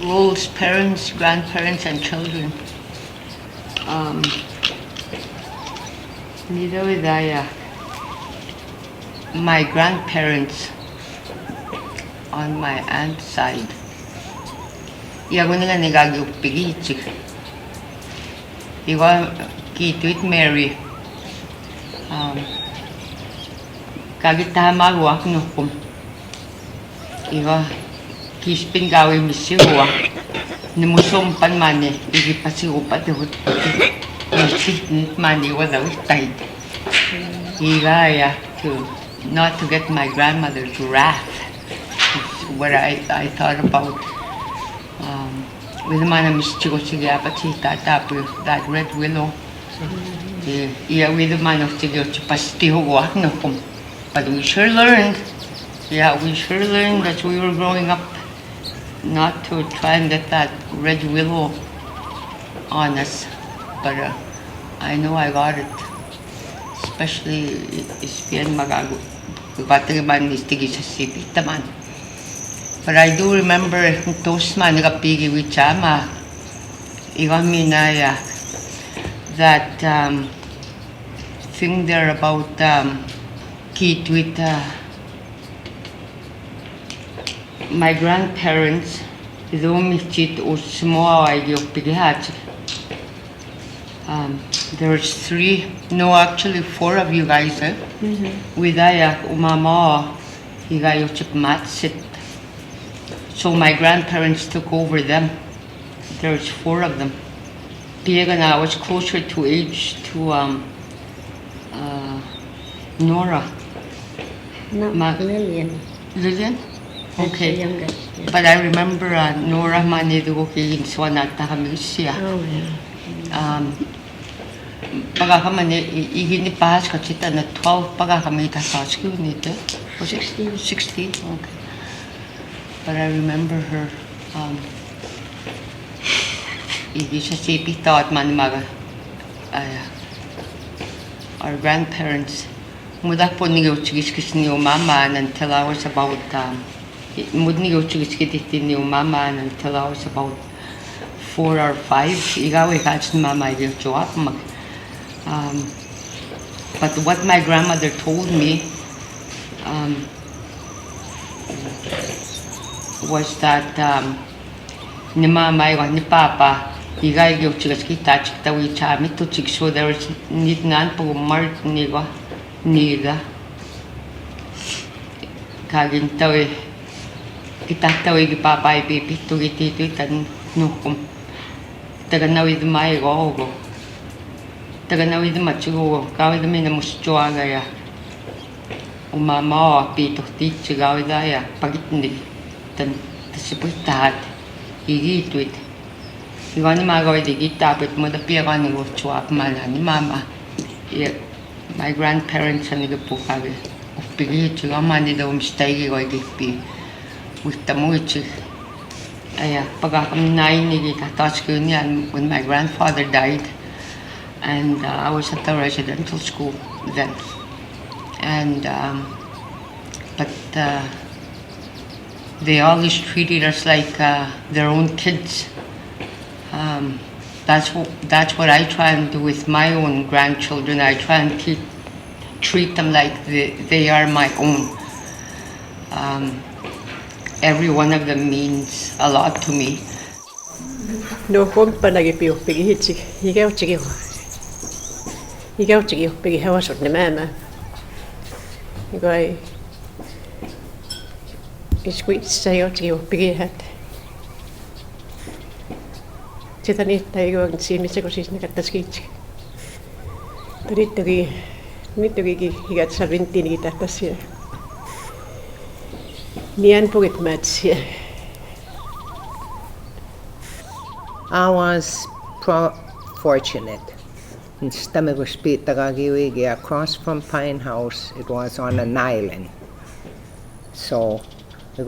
roles, parents, grandparents, and children. Neither with my grandparents on my aunt's side. Iyago nila nagagupigitsik. Iwa kituit Mary. Kagitahamagwak nukum. Iwa kispin gawi misiwa. Nimusumpan mani. Igipasiupat ihut. Nisit mani wala utay. Igaya not to get my grandmother's wrath. What I thought about. With my mistigo sigapati tatapu that red willow. Yeah, with the man of Tigo Pastiho Wahnakum. But we sure learned. Yeah, we sure learned that we were growing up not to try and get that red willow on us. But I know I got it. Especially Ispian Magago. Bataman is Tigis Sipitaman. But I do remember those man pigi with Chama. Igaminaya. That thing there about kid with my grandparents. There's three, no, actually four of you guys. With umama, matsit. So my grandparents took over them. There's four of them. I was closer to age to Nora. No, Lillian. Lillian? Okay. Youngest, yeah. But I remember Nora maniduki in Swanata Hamisia. Oh, yeah. Pagakamani, igini pahas kachita na 12 pagakamita saski nito. Was it 16? Okay. But I remember her. Thought manimaga. Our grandparents. Mudak po niyo ni mama until I was about ni mama until I was about 4 or 5. Igaw ikach ni mama mag. But what my grandmother told me was that ni mama ni papa igay gyud chikita chiktawi chami to chik, so there was need nan po mart niga kagin tawi itatawi gi papa ipipito gitito itan nukum taganawi dumay go taganawi dumachigo kawid mi na muschoa gaya umama pito tichi gawid daya pagitni tan tasiputat igituit. Igani magawid igitapit mo da piyagani go chuap malani mama. My grandparents and the Pukagi of Pigi, Chigamani, the mistake or gipi with the Muichi. I pagakam 9 Tatachkunian when my grandfather died, and I was at the residential school then. And but they always treated us like their own kids. That's what I try and do with my own grandchildren. I try and treat them like they are my own. Every one of them means a lot to me. No kompa nagipio pigi hitsi. Igaw chigi. Igaw chigi pigi hawasot ni mama. Igay iskwit sayo chigi pigi hat. Chitani tayo ang simisya ko sis nakataskich. Nito higat sa 20 kita tasya. Niyan po itmatsya. I was fortunate. Across from Pine House, it was on an island. So, my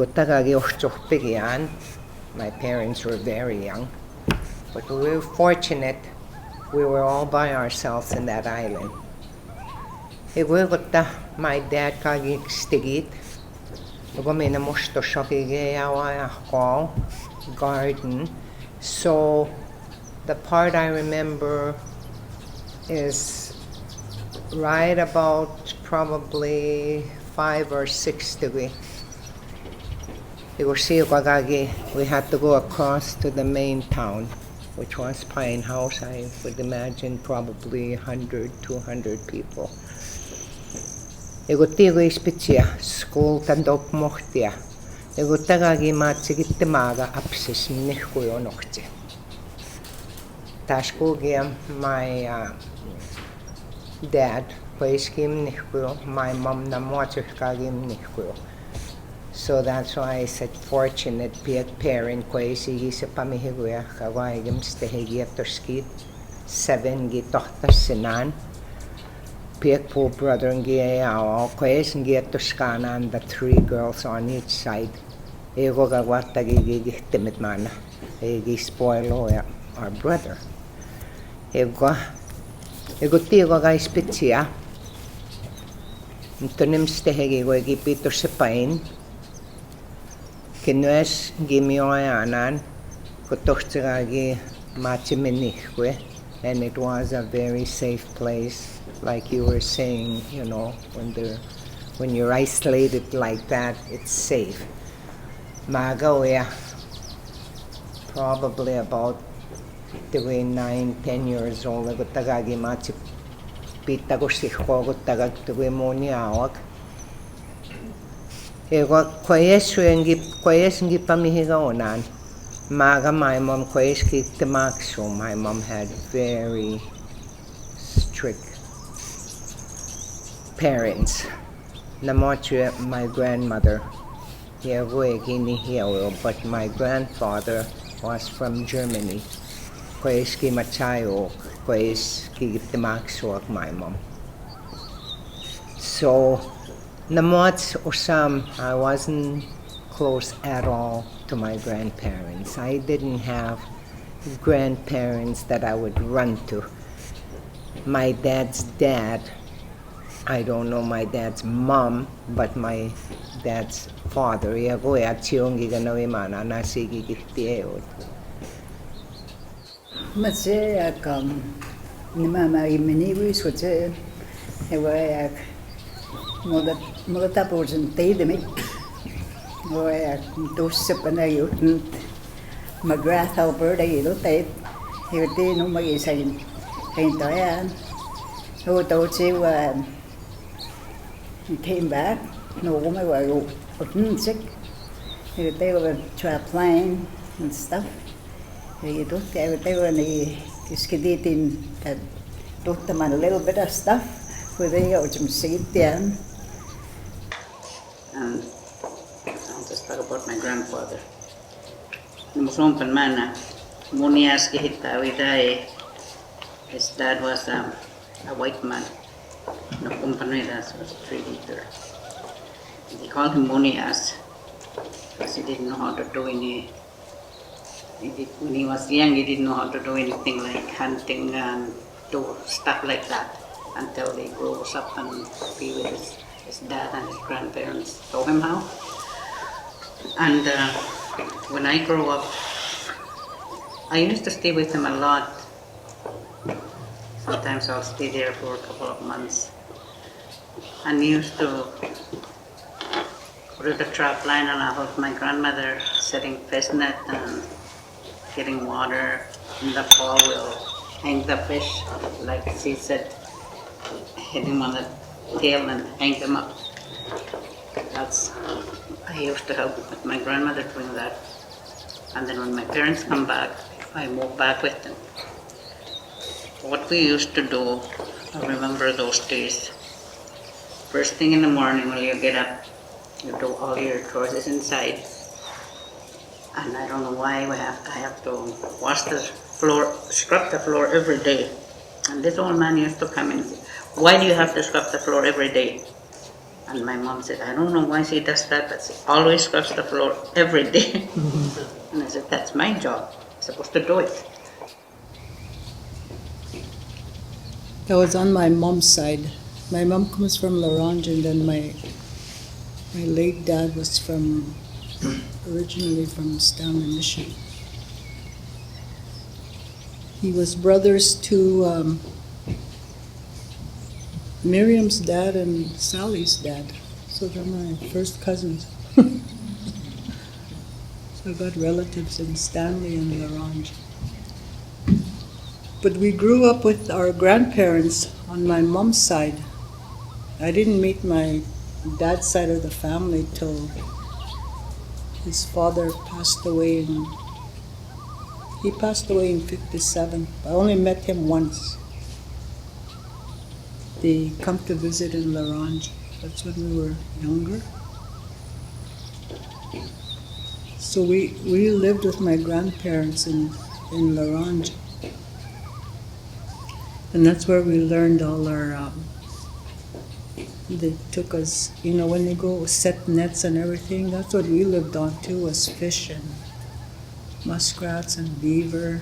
parents were very young. But we were fortunate. We were all by ourselves in that island. My dad kagig stigit. Gomina musto shokige yawa garden. So the part I remember is right about probably 5 or 6 degrees. We had to go across to the main town, which was Pine House. I would imagine probably 100, 200 people. Tigo ispitia, school tandop mohtia. Tagagi matsigitemaga apsis nihkuyo nohti. Tashkugia, my dad, kwaiskim nihkuyo, my mom namochikagim nihkuyo. So that's why I said fortunate parent kwaisi sa pamihiguya kawaigim stehigi atoskit 7 gitohtas sinan. Piek po brother ngi ao kwais ngi atoskanan, the 3 girls on each side. Ego gawata gigi timid mana. Egi spoil our brother. Ego tigo guys pitsia. Tunim stehigi go gipito sa pain. Kinues gimioyanan kutochtigagi machiminihwe, and it was a very safe place, like you were saying, you know, when you're isolated like that, it's safe. Magaoya, probably about 9-10 years old, gutagagi machi pitagosihko gutagag tuimoniawak. Kwayes ngi pamihigaonan. Maga, my mom kwayes ki temakso. My mom had very strict parents. Namoche, my grandmother. But my grandfather was from Germany. Kwayes ki machayo, kwayes ki temakso ak my mom. So Namots Osam, I wasn't close at all to my grandparents. I didn't have grandparents that I would run to. My dad's dad, I don't know my dad's mom, but my dad's father, Mulata portion tay de me. Rồi tôi sắp bên đây McGrath Alberta gì đó tay. Thì tí nó mới xây hình tới rồi tôi chiêu came back. No mới gọi sick. Thì they were try playing and stuff. Thì tôi cái they were này skiditin that taught them a little bit of stuff. Where they go to see them. And I'll just talk about my grandfather. Musompan mana, Muniaski Hitavidai. His dad was a white man. No Kumpanidas was a tree leader. They called him Munias because he didn't know how to do any. When he was young, he didn't know how to do anything like hunting and do stuff like that until he grows up and be with his dad and his grandparents show him how. And when I grew up, I used to stay with him a lot. Sometimes I'll stay there for a couple of months. And he used to put the trap line and I helped my grandmother setting fish net and getting water. In the fall we'll hang the fish, like she said, hit him on the tail and hang them up. I used to help with my grandmother doing that. And then when my parents come back, I move back with them. What we used to do, I remember those days. First thing in the morning when you get up, you do all your chores inside. And I don't know why I have to wash the floor, scrub the floor every day. And this old man used to come and say, "Why do you have to scrub the floor every day?" And my mom said, "I don't know why she does that, but she always scrubs the floor every day." And I said, "That's my job. I'm supposed to do it." That was on my mom's side. My mom comes from Ronge, and then My late dad was originally from Stanley, Michigan. He was brothers to Miriam's dad and Sally's dad. So they're my first cousins. So I've got relatives in Stanley and Ronge. But we grew up with our grandparents on my mom's side. I didn't meet my dad's side of the family till his father passed away he passed away in 57. I only met him once. They come to visit in Ronge. That's when we were younger. So we lived with my grandparents in Ronge. And that's where we learned all our, they took us, when they go set nets and everything, that's what we lived on too, was fish and muskrats and beaver.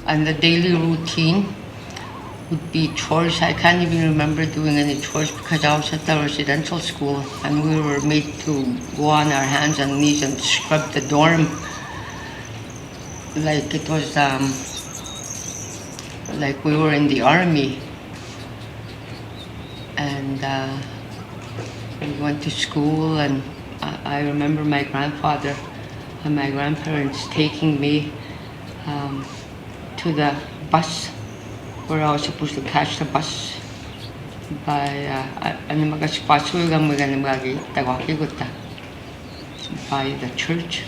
And the daily routine would be chores. I can't even remember doing any chores because I was at the residential school and we were made to go on our hands and knees and scrub the dorm like it was like we were in the army. And we went to school, and I remember my grandfather and my grandparents taking me to the bus where I was supposed to catch the bus by by the church.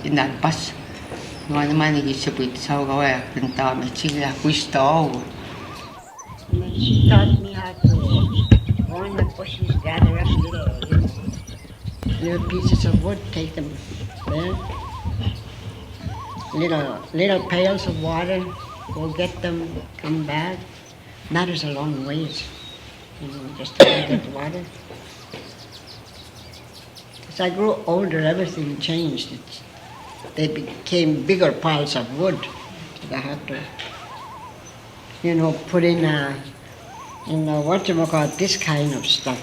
In that bus. She taught me how to go in the bushes, gather up little pieces of wood, take them there. Little pails of water, go get them, come back. That is a long ways, just to get water. As I grew older, everything changed. They became bigger piles of wood. So I had to, put in this kind of stuff,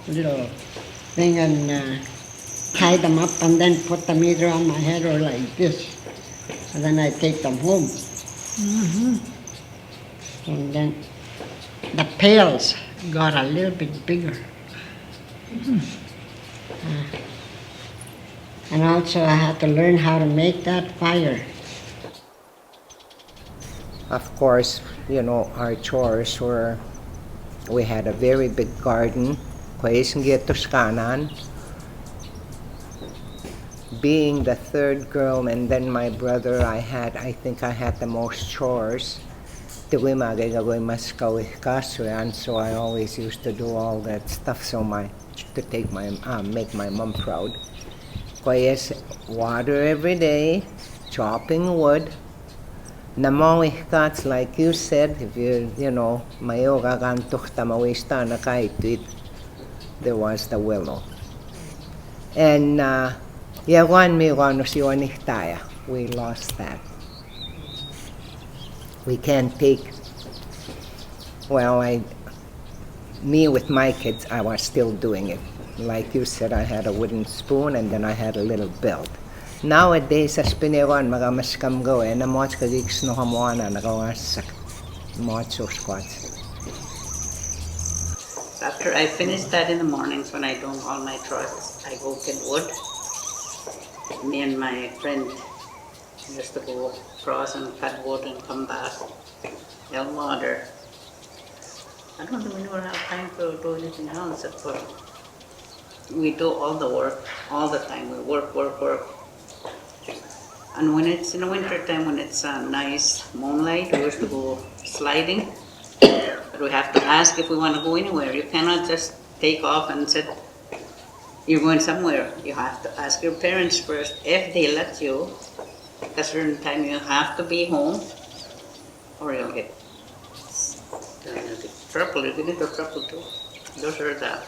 little thing, and tie them up, and then put them either on my head or like this. And then I take them home. Mm-hmm. And then the pails got a little bit bigger. Mm-hmm. And also I had to learn how to make that fire. Of course, our chores were, we had a very big garden. Being the third girl and then my brother, I think I had the most chores. So I always used to do all that stuff to make my mom proud. Water every day, chopping wood. Namawihkats, like you said, if there was the willow. And we lost that. We can't take, me with my kids, I was still doing it. Like you said, I had a wooden spoon and then I had a little belt. Nowadays, sa spinewan, magamaskam go, na moch kagiks no hamuana, nagawasak, mocho squats. After I finish that in the mornings when I do all my chores, I go get wood. Me and my friend used to go across and cut wood and come back, get water. I don't even have time to do anything else, but we do all the work, all the time. We work. And when it's in the winter time, when it's nice moonlight, we used to go sliding. But we have to ask if we want to go anywhere. You cannot just take off and say you're going somewhere. You have to ask your parents first if they let you. At a certain time, you have to be home, or you'll get trouble. You get into trouble too. Those are the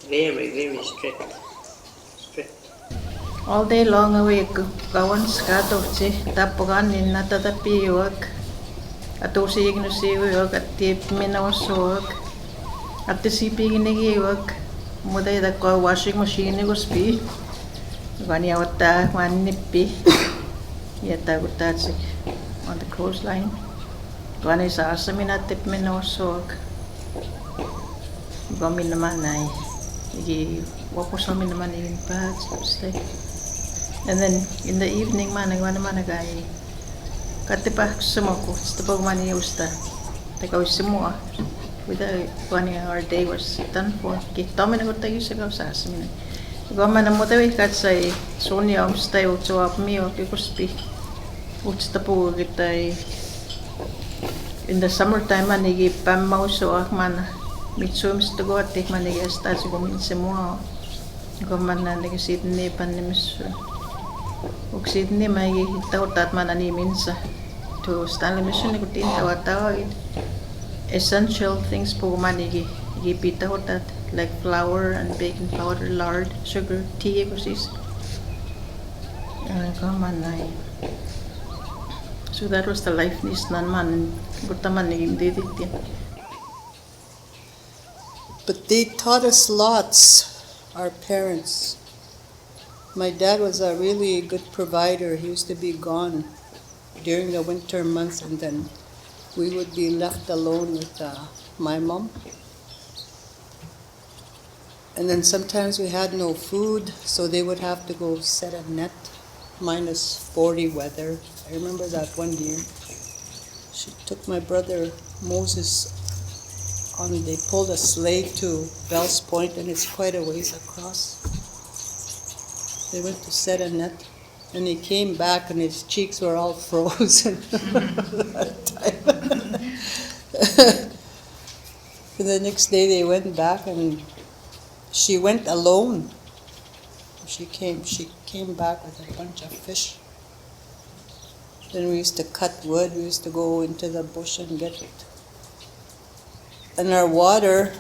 Very, very strict. All day long away kawan skatorti tapogan in natatapiwag at usig no siwag at tip minawaswag at tisipig nagiwag muday da ko washing machine go spi gani awata wan nippi yata gutatsi on the coastline gani sa asamin at tip minawaswag gomin naman ay igi wapos namin naman yung pahat stay. And then in the evening man nagwana man nagay katipa sumoko stapag man usta teka usimo with the one our day was done for kita man nagota yung sa sa min goma na mo tawi kat say sonia stay so up me o kuspi utsta po kita in the summertime man nigi pamaw so man mitsums to go at take man nigi sta so gomin simo goma na nigi Sydney panimis ug Sydney may tawtat man ani minsa to Stanley Mission ni kutin tawat essential things po man gipita hotat like flour and baking powder, lard, sugar, tea kusis kaman ay so that was the life nis nan man gutaman ni diditin. But they taught us lots, our parents. My dad was a really good provider. He used to be gone during the winter months, and then we would be left alone with my mom. And then sometimes we had no food, so they would have to go set a net, -40 weather. I remember that one year. She took my brother Moses they pulled a sleigh to Bell's Point, and it's quite a ways across. They went to set a net, and he came back, and his cheeks were all frozen. That time. And the next day they went back, and she went alone. She came back with a bunch of fish. Then we used to cut wood. We used to go into the bush and get it. And our water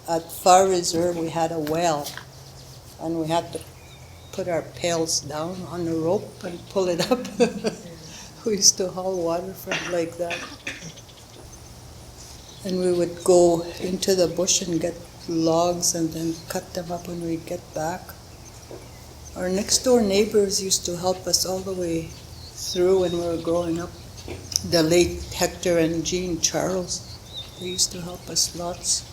at Far Reserve, we had a well, and we had to put our pails down on the rope and pull it up. We used to haul water from like that. And we would go into the bush and get logs and then cut them up when we'd get back. Our next door neighbors used to help us all the way through when we were growing up. The late Hector and Jean Charles, they used to help us lots.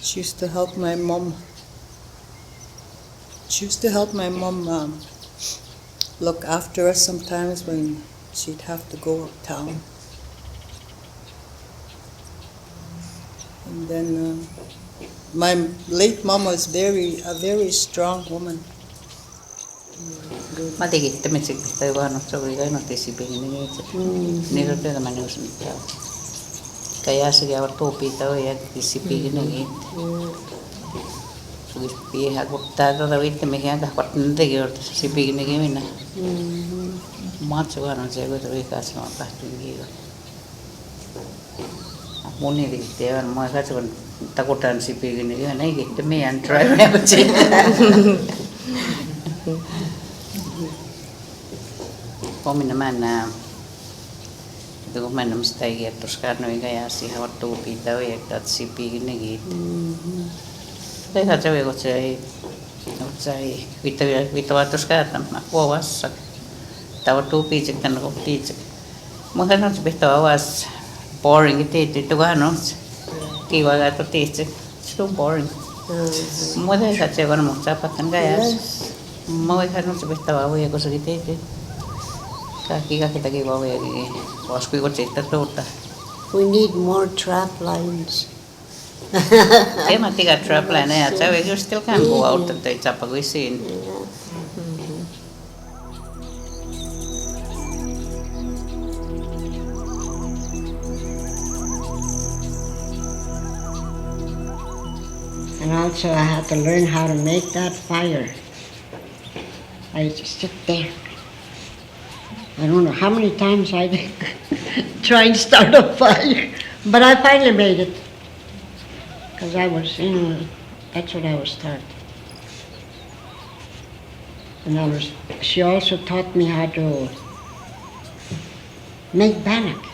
She used to help my mom. Look after us sometimes when she'd have to go uptown. And then my late mom was a very strong woman. Matigit temetsik tayo ano so we no tisipin ni nilo te man usum ta kaya sige awar topi tayo ya tisipin ni so pi ha gupta da wit me ya da patn de gyor tisipin ni mina macho ano se go to vikas ma pa tu gi moni de te an ma ka chon takotan sipin ni na gi te me an try me bache Kami naman na ito man namstay at toskarno yung kaya si hawat tupi daw yung at sipi ginigit. Kaya sabi ko witawa toskarno makwawas tawat tupi cik tan ko cik. Mungkin harus betawas boring itu kan kiwa gato cik so boring. Mungkin saja kan mau capat kan kaya. Mau harus betawa ya ko sagite. Kita bawa lagi. Was ko cerita tota. We need more trap lines. Mati ka trap line ya. So you still can go out at the Chapaguisin. And also I had to learn how to make that fire. I just sit there. I don't know how many times I did try and start a fire, but I finally made it. Because that's what I was taught. And she also taught me how to make bannock,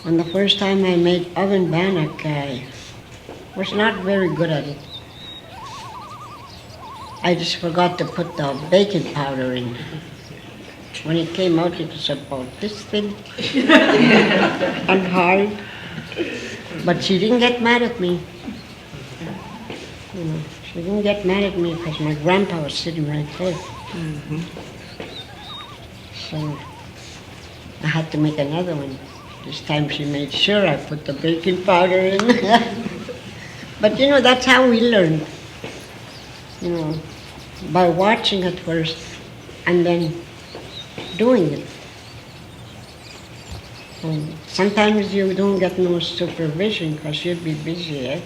And the first time I made oven bannock, I was not very good at it. I just forgot to put the baking powder in. When it came out, it was about this thin and hard. But she didn't get mad at me. She didn't get mad at me because my grandpa was sitting right there. So I had to make another one. This time she made sure I put the baking powder in. But that's how we learned. By watching it first and then doing it. And sometimes you don't get no supervision because you'll be busy, eh?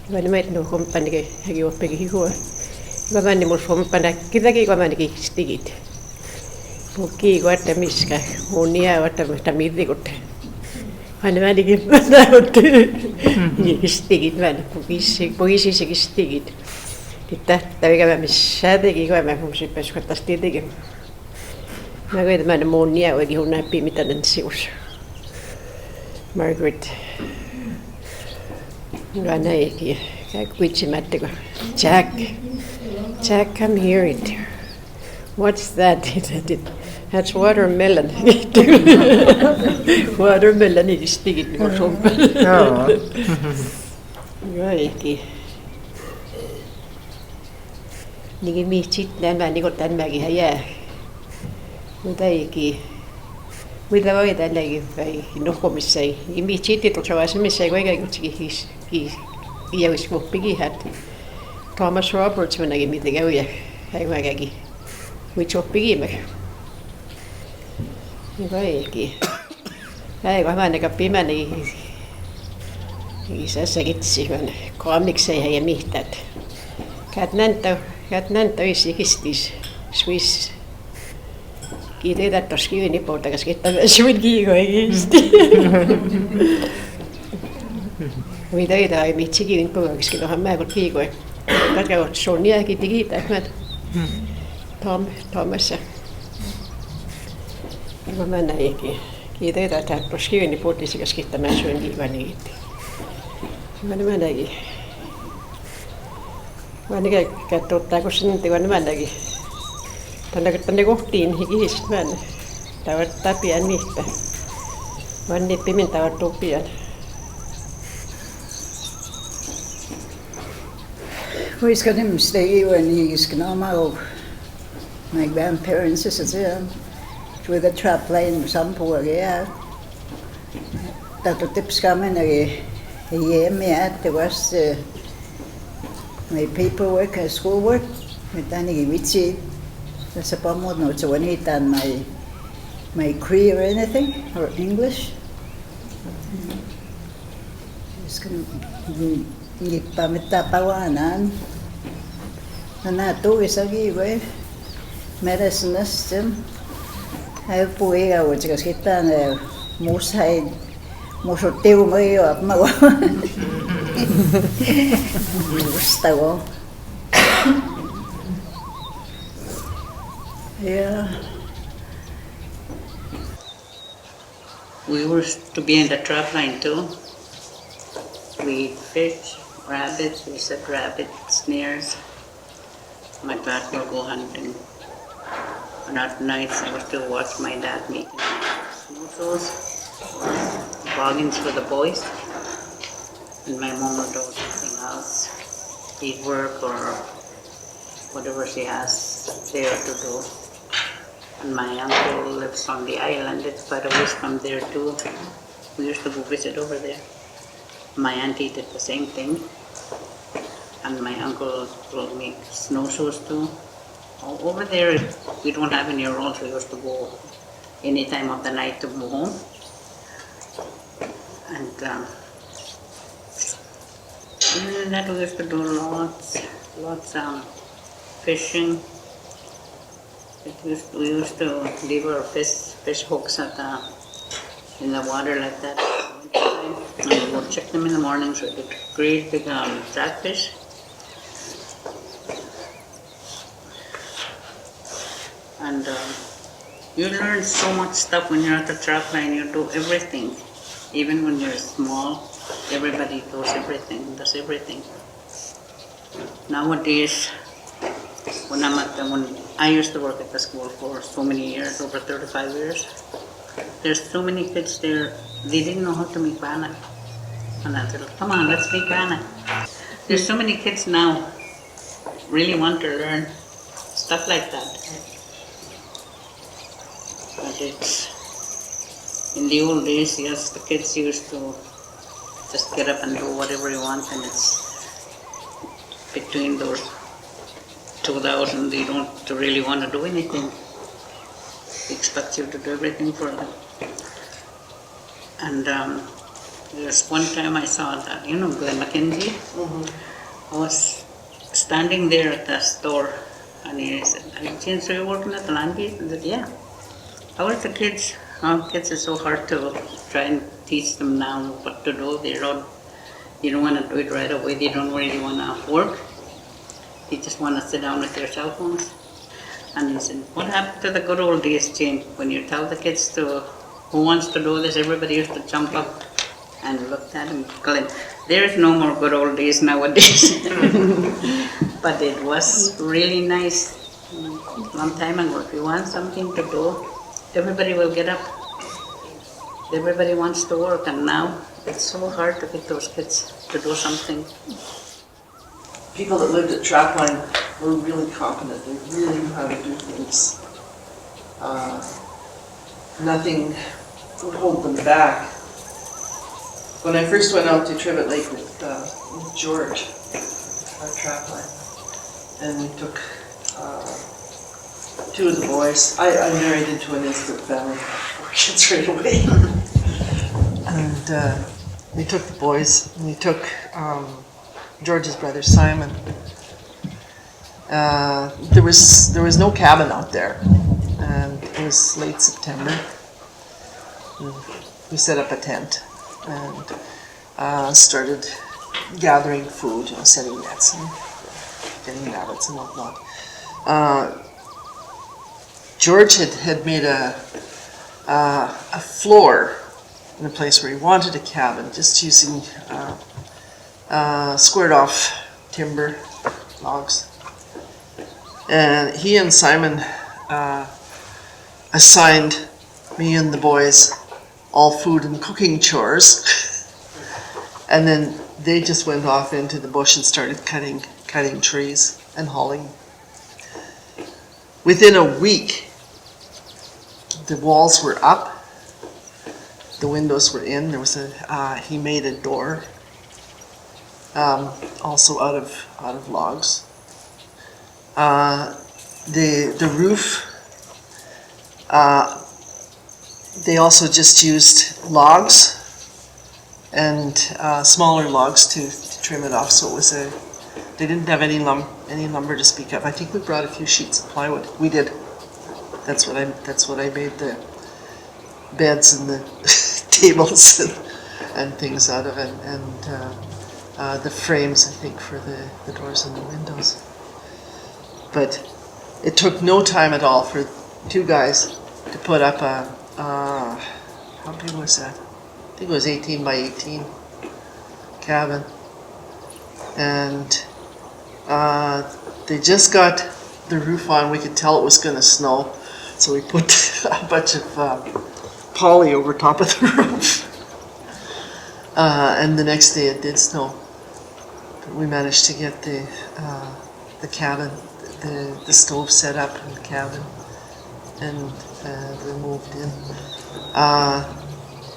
When I no company, I pegi hua. When I was from Pana, Kidaki, when I stick it. Puki, what a miska, Unia, what a metamidi got. When I give that, stick it, when Puisi stick it. That I got a shaddy, when I'm from Shippers, what a stick. I got my ammonia when you not be meter and seals. Margaret. Ranaiki, which Jack, come here. What's that? That's watermelon. Watermelon is sticking or something. Right. Nigi mi chit dan ba ni got dan ba gi haya. Mutai with the way that like no come say. Mi chit to show us me say wega he was big hat. Thomas Roberts when I give me the go ya. I wagagi. Which of big me. Right. I got one like a pimani. He says I get sick when comics say I meet that. Cat Nanto is this Swiss. Kiitos, että tuossa kiinni puhutaan, että sinun kiikoista. Mitä ei tämä mitsi kiinni puhutaan, tuohan mä kun kiikoin. Tätä on sonniakin kiitos, että Tomassa. Mä näinkin. Kiitos, että tuossa kiinni puhutaan, että mä syön kiikoin. Mä näinkin. Mä näinkin, että kun sinne mä näinkin. Tänne kohtiin hikistä vähän. Tämä on tapian niistä. Vaan niin pimintä on tupian. Huiska nimistä when my grandparents is with a trap line sampuagia. Tätä tipskamen it was my paperwork and schoolwork. Mitä niin vitsi. That's about more than so when he done my Cree or anything or English. Just gonna nippa mittaa pawanan. Na tuisagi we medicines tim. Hai puega o chicas que están musai musoteu meio apma. Mustago. Yeah. We were to be in the trap line too. We fish, rabbits, we set rabbit snares. My dad would go hunting. And at nights I used to watch my dad make snowshoes, boggins for the boys. And my mom would do something else, beadwork or whatever she has there to do. And my uncle lives on the island, it's quite a ways from there too. We used to go visit over there. My auntie did the same thing. And my uncle will make snowshoes too. Over there, we don't have any roads, we used to go any time of the night to go home. And that we used to do lots fishing. We used to leave our fish hooks at in the water like that. And we'll check them in the mornings with the great big catfish. And you learn so much stuff when you're at the trap line. You do everything. Even when you're small, everybody does everything. Nowadays, when I used to work at the school for so many years, over 35 years, there's so many kids there, they didn't know how to make banat. And I said, come on, let's make banat. There's so many kids now really want to learn stuff like that. But it's, in the old days, yes, the kids used to just get up and do whatever you want, and it's between those 2,000, they don't really want to do anything. They expect you to do everything for them. And there's one time I saw that, Glenn McKenzie. I was standing there at the store, and he said, "Jane, so you're working at the land gate?" I said, "Yeah." How are the kids? Kids are so hard to try and teach them now what to do. You don't want to do it right away. They don't really want to work. They just want to sit down with their cell phones. And he said, "What happened to the good old days, Jane? When you tell the kids who wants to do this, everybody used to jump up and look at him." Glenn, there is no more good old days nowadays. But it was really nice. Long time ago, if you want something to do, everybody will get up. Everybody wants to work, and now it's so hard to get those kids to do something. People that lived at Trapline were really competent. They really knew how to do things. Nothing would hold them back. When I first went out to Trivet Lake with George at Trapline, and we took two of the boys. I married into an instant family, 4 kids right away. And we took the boys, and we took George's brother Simon. There was no cabin out there, and it was late September. And we set up a tent and started gathering food, setting nets and getting rabbits and whatnot. George had made a floor in a place where he wanted a cabin, just using squared off timber, logs. And he and Simon assigned me and the boys all food and cooking chores. And then they just went off into the bush and started cutting trees and hauling. Within a week, the walls were up, the windows were in. There was he made a door, also out of logs. The roof, they also just used logs and smaller logs to trim it off. So it was they didn't have any lumber to speak of. I think we brought a few sheets of plywood. We did. That's what I made the beds and the tables and things out of, and the frames, I think, for the doors and the windows. But it took no time at all for two guys to put up how big was that? I think it was 18 by 18 cabin. And they just got the roof on. We could tell it was going to snow. So we put a bunch of poly over top of the roof. And the next day it did snow. But we managed to get the cabin, the stove set up in the cabin, and we moved in.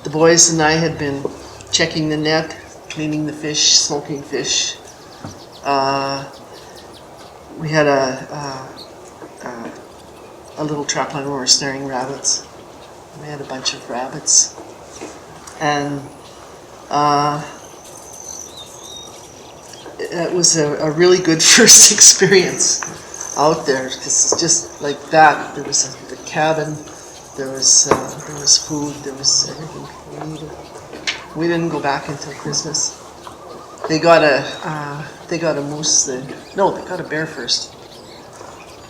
The boys and I had been checking the net, cleaning the fish, smoking fish. We had a little trap line where we were snaring rabbits. We had a bunch of rabbits, and it was a really good first experience out there, because just like that, there was the cabin, There was food. There was everything we needed. We didn't go back until Christmas. They got a moose. They got a bear first,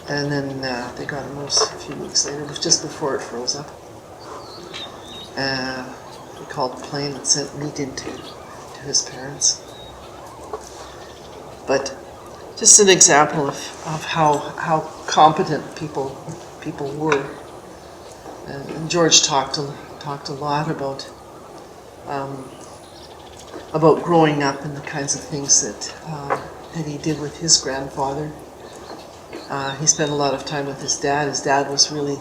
and then they got a moose a few weeks later, just before it froze up. We called a plane and sent meat into his parents. But just an example of how competent people were. And George talked a lot about growing up and the kinds of things that he did with his grandfather. He spent a lot of time with his dad. His dad was really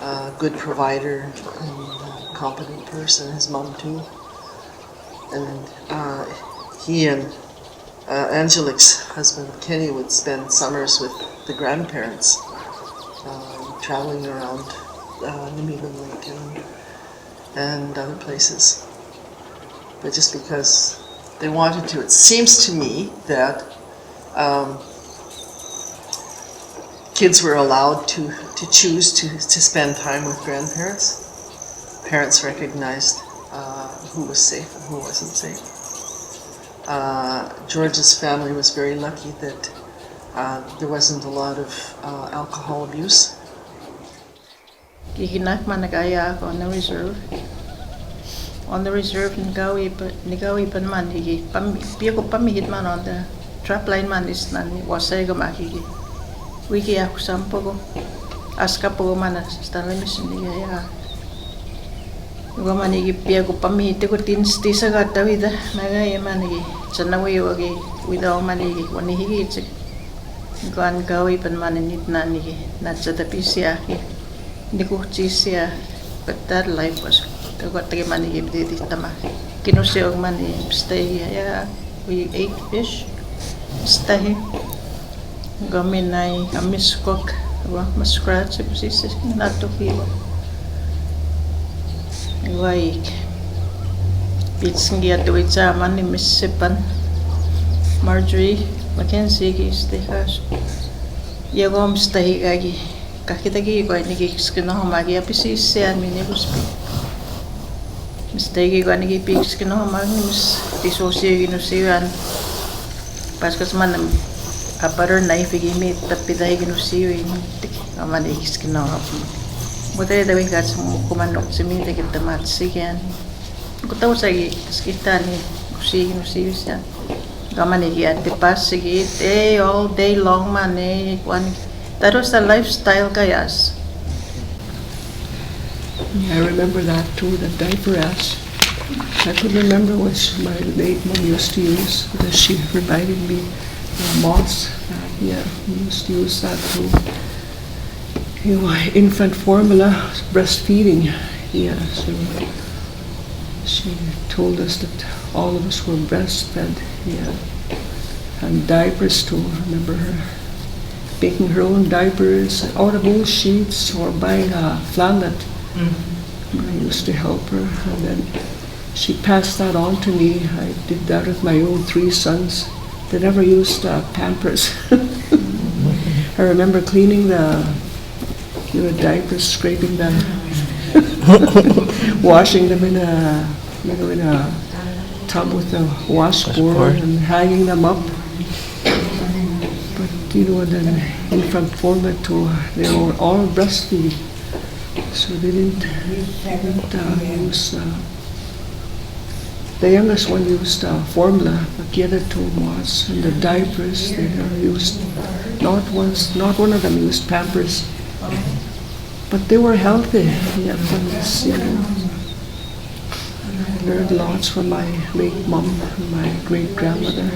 a good provider and a competent person. His mom too. And he and Angelique's husband Kenny would spend summers with the grandparents, traveling around Nemigan Lake and other places. But just because they wanted to, it seems to me that kids were allowed to choose to spend time with grandparents. Parents recognized who was safe and who wasn't safe. George's family was very lucky that there wasn't a lot of alcohol abuse. Kikinak managaya ako on the reserve. On the reserve, nigawi pa man higi. Piyo ko pamihit man on the trap line man is nani wasay gamakigi. Wiki ako sampo ko. Aska po man sa mission niya. Nuga manigi piyo ko pamihit ko tisa gata vida. Magaya manigi. Sanawi wagi without manigi. Wani higi tsik. Guan gawi pan maninit nanigi. Natsa tapi siya. Hindi ko siya. But that life was got to money did tama. Kinusyo money stay yeah. We ate fish. Stay. Gaminay amis cook. Mas scratch si not to feel. Why? Pitsngi at wait sa man ni Mississippi. Marjorie Mackenzie is the house. Yagom stay gagi. Kakitagi ko ni kikskino magi apisi siya minibus. Mistake ko ani gipiks kino magnus disosyo ginusiyan paskas man a butter knife gimit tapi dai ginusiyo aman ikis kino butai dawi kat kumanok simi de kitamat sigan ko taw sa kita ni ginusiyo siya gaman iyan te pas sige all day long man one that was the lifestyle kayas. Yeah, I remember that too, the diaper ash. I could remember what my late mom used to use, because she reminded me of moths. Yeah, we used to use that too. You know, infant formula, breastfeeding. Yeah, so she told us that all of us were breastfed. Yeah, and diapers too. I remember her making her own diapers out of old sheets or buying a flannel. I used to help her, and then she passed that on to me. I did that with my own 3 sons. They never used Pampers. I remember cleaning the diapers, scraping them, washing them in a tub with a washboard and hanging them up. But then infant formula too, they were all breastfeeding. So they didn't use, the youngest one used formula, but the other 2 was, and the diapers, they used, not one of them used Pampers, but they were healthy. Yeah, I learned lots from my late mom and my great grandmother.